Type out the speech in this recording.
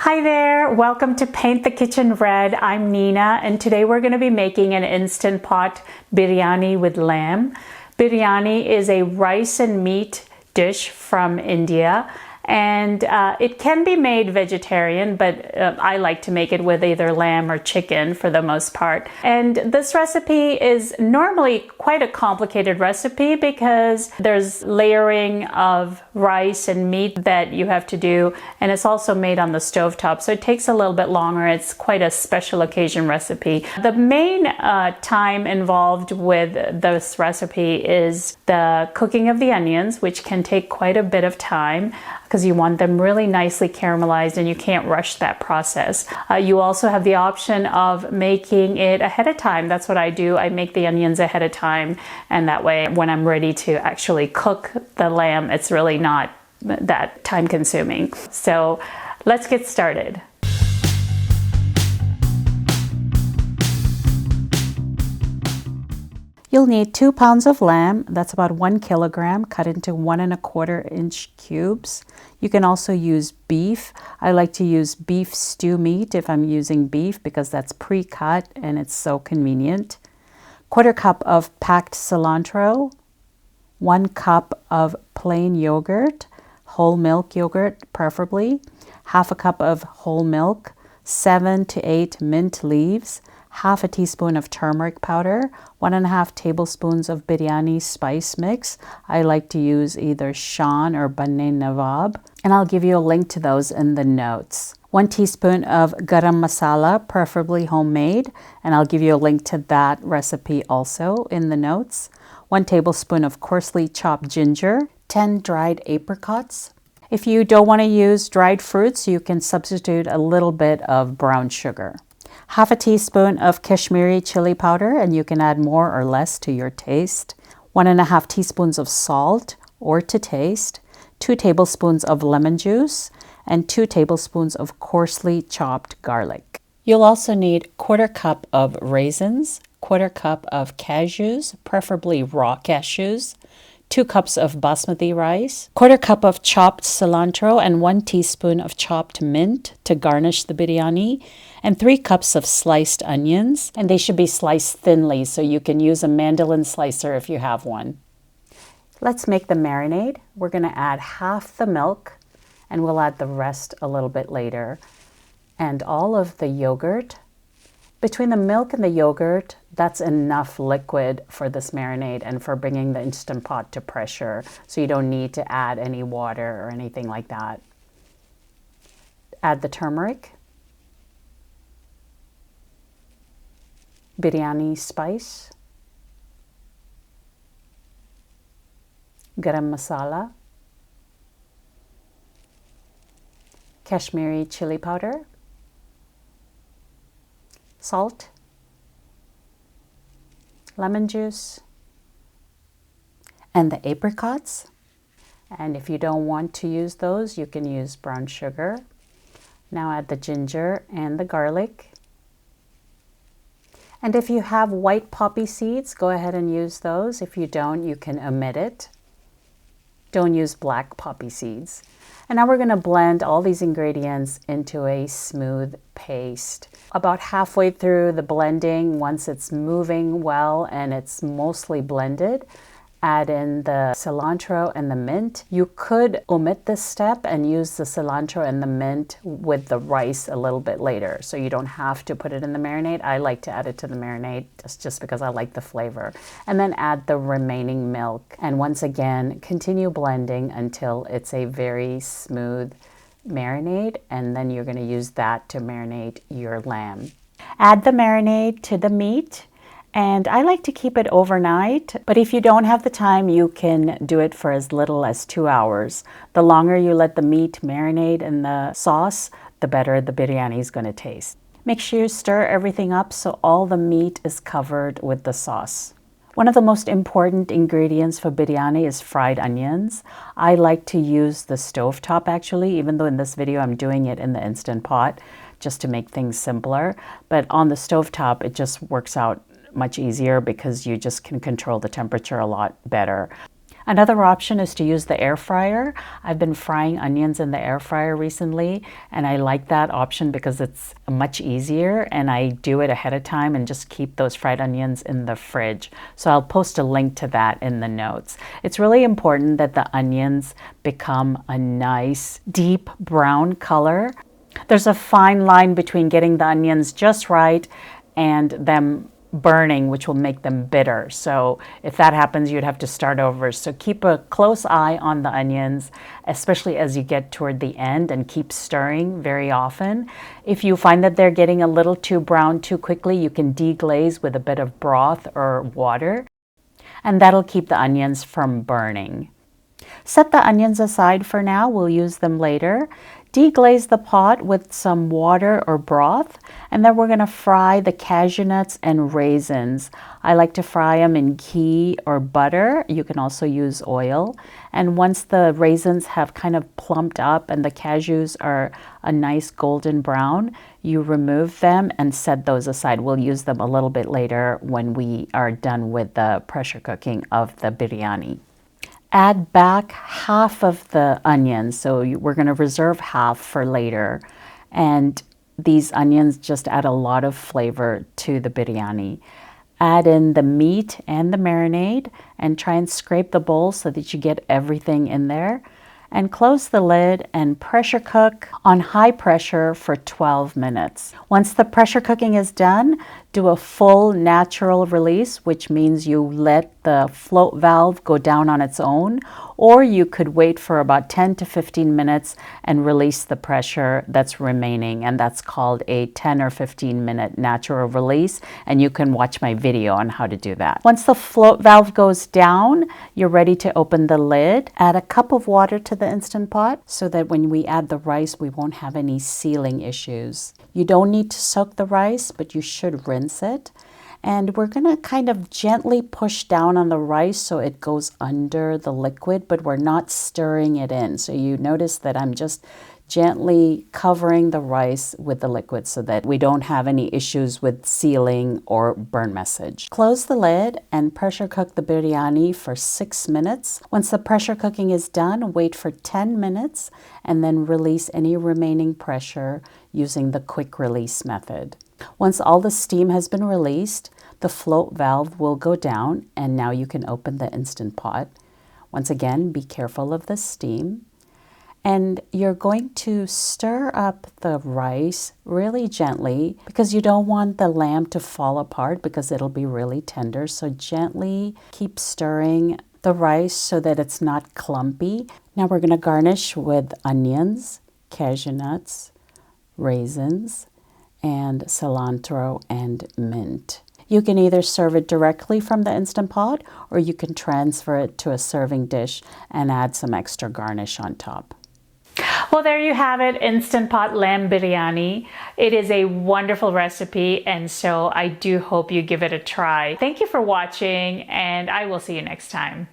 Hi there, welcome to Paint the Kitchen Red. I'm Nina and today we're going to be making an Instant Pot Biryani with lamb. Biryani is a rice and meat dish from India and it can be made vegetarian, but I like to make it with either lamb or chicken for the most part. And this recipe is normally quite a complicated recipe because there's layering of rice and meat that you have to do, and it's also made on the stovetop, so it takes a little bit longer. It's quite a special occasion recipe. The main time involved with this recipe is the cooking of the onions, which can take quite a bit of time because you want them really nicely caramelized and you can't rush that process. You also have the option of making it ahead of time. That's what I do. I make the onions ahead of time, and that way when I'm ready to actually cook the lamb, it's really not that time consuming. So let's get started. You'll need 2 pounds of lamb, that's about 1 kilogram, cut into 1 1/4 inch cubes. You can also use beef. I like to use beef stew meat if I'm using beef because that's pre-cut and it's so convenient. 1/4 cup of packed cilantro, 1 cup of plain yogurt, whole milk yogurt preferably, 1/2 cup of whole milk, 7 to 8 mint leaves, 1/2 teaspoon of turmeric powder, 1 1/2 tablespoons of biryani spice mix. I like to use either Shan or Bane Nawab, and I'll give you a link to those in the notes. 1 teaspoon of garam masala, preferably homemade, and I'll give you a link to that recipe also in the notes. 1 tablespoon of coarsely chopped ginger, 10 dried apricots. If you don't want to use dried fruits, you can substitute a little bit of brown sugar. 1/2 teaspoon of Kashmiri chili powder, and you can add more or less to your taste. 1 1/2 teaspoons of salt or to taste. 2 tablespoons of lemon juice and 2 tablespoons of coarsely chopped garlic. You'll also need 1/4 cup of raisins, 1/4 cup of cashews, preferably raw cashews, 2 cups of basmati rice, 1/4 cup of chopped cilantro, and 1 teaspoon of chopped mint to garnish the biryani, and 3 cups of sliced onions, and they should be sliced thinly, so you can use a mandolin slicer if you have one. Let's make the marinade. We're going to add half the milk, and we'll add the rest a little bit later, and all of the yogurt. Between the milk and the yogurt, that's enough liquid for this marinade and for bringing the Instant Pot to pressure, so you don't need to add any water or anything like that. Add the turmeric, biryani spice, garam masala, Kashmiri chili powder, salt, lemon juice, and the apricots. And if you don't want to use those, you can use brown sugar. Now add the ginger and the garlic. And if you have white poppy seeds, go ahead and use those. If you don't, you can omit it. Don't use black poppy seeds. And now we're going to blend all these ingredients into a smooth paste. About halfway through the blending, once it's moving well and it's mostly blended, add in the cilantro and the mint. You could omit this step and use the cilantro and the mint with the rice a little bit later, so you don't have to put it in the marinade. I like to add it to the marinade just because I like the flavor. And then add the remaining milk. And once again, continue blending until it's a very smooth marinade, and then you're going to use that to marinate your lamb. Add the marinade to the meat. And I like to keep it overnight, but if you don't have the time, you can do it for as little as 2 hours. The longer you let the meat marinate in the sauce, the better the biryani is going to taste. Make sure you stir everything up so all the meat is covered with the sauce. One of the most important ingredients for biryani is fried onions. I like to use the stovetop actually, even though in this video I'm doing it in the Instant Pot just to make things simpler. But on the stovetop, it just works out much easier because you just can control the temperature a lot better. Another option is to use the air fryer. I've been frying onions in the air fryer recently, and I like that option because it's much easier, and I do it ahead of time and just keep those fried onions in the fridge. So I'll post a link to that in the notes. It's really important that the onions become a nice deep brown color. There's a fine line between getting the onions just right and them burning, which will make them bitter. So if that happens, you'd have to start over. So keep a close eye on the onions, especially as you get toward the end, and keep stirring very often. If you find that they're getting a little too brown too quickly, you can deglaze with a bit of broth or water, and that'll keep the onions from burning. Set the onions aside for now. We'll use them later. Deglaze the pot with some water or broth, and then we're going to fry the cashew nuts and raisins. I like to fry them in ghee or butter. You can also use oil. And once the raisins have kind of plumped up and the cashews are a nice golden brown, you remove them and set those aside. We'll use them a little bit later when we are done with the pressure cooking of the biryani. Add back half of the onions, so we're going to reserve half for later. And these onions just add a lot of flavor to the biryani. Add in the meat and the marinade and try and scrape the bowl so that you get everything in there. And close the lid and pressure cook on high pressure for 12 minutes. Once the pressure cooking is done, do a full natural release, which means you let the float valve go down on its own, or you could wait for about 10 to 15 minutes and release the pressure that's remaining, and that's called a 10 or 15 minute natural release, and you can watch my video on how to do that. Once the float valve goes down, you're ready to open the lid. Add a cup of water to the Instant Pot so that when we add the rice, we won't have any sealing issues. You don't need to soak the rice, but you should rinse it. And we're going to kind of gently push down on the rice so it goes under the liquid, but we're not stirring it in. So you notice that I'm just gently covering the rice with the liquid so that we don't have any issues with sealing or burn message. Close the lid and pressure cook the biryani for 6 minutes. Once the pressure cooking is done, wait for 10 minutes and then release any remaining pressure using the quick release method. Once all the steam has been released, the float valve will go down and now you can open the Instant Pot. Once again, be careful of the steam. And you're going to stir up the rice really gently because you don't want the lamb to fall apart because it'll be really tender. So gently keep stirring the rice so that it's not clumpy. Now we're going to garnish with onions, cashew nuts, raisins, and cilantro and mint. You can either serve it directly from the Instant Pot or you can transfer it to a serving dish and add some extra garnish on top. Well, there you have it, Instant Pot Lamb Biryani. It is a wonderful recipe, and so I do hope you give it a try. Thank you for watching, and I will see you next time.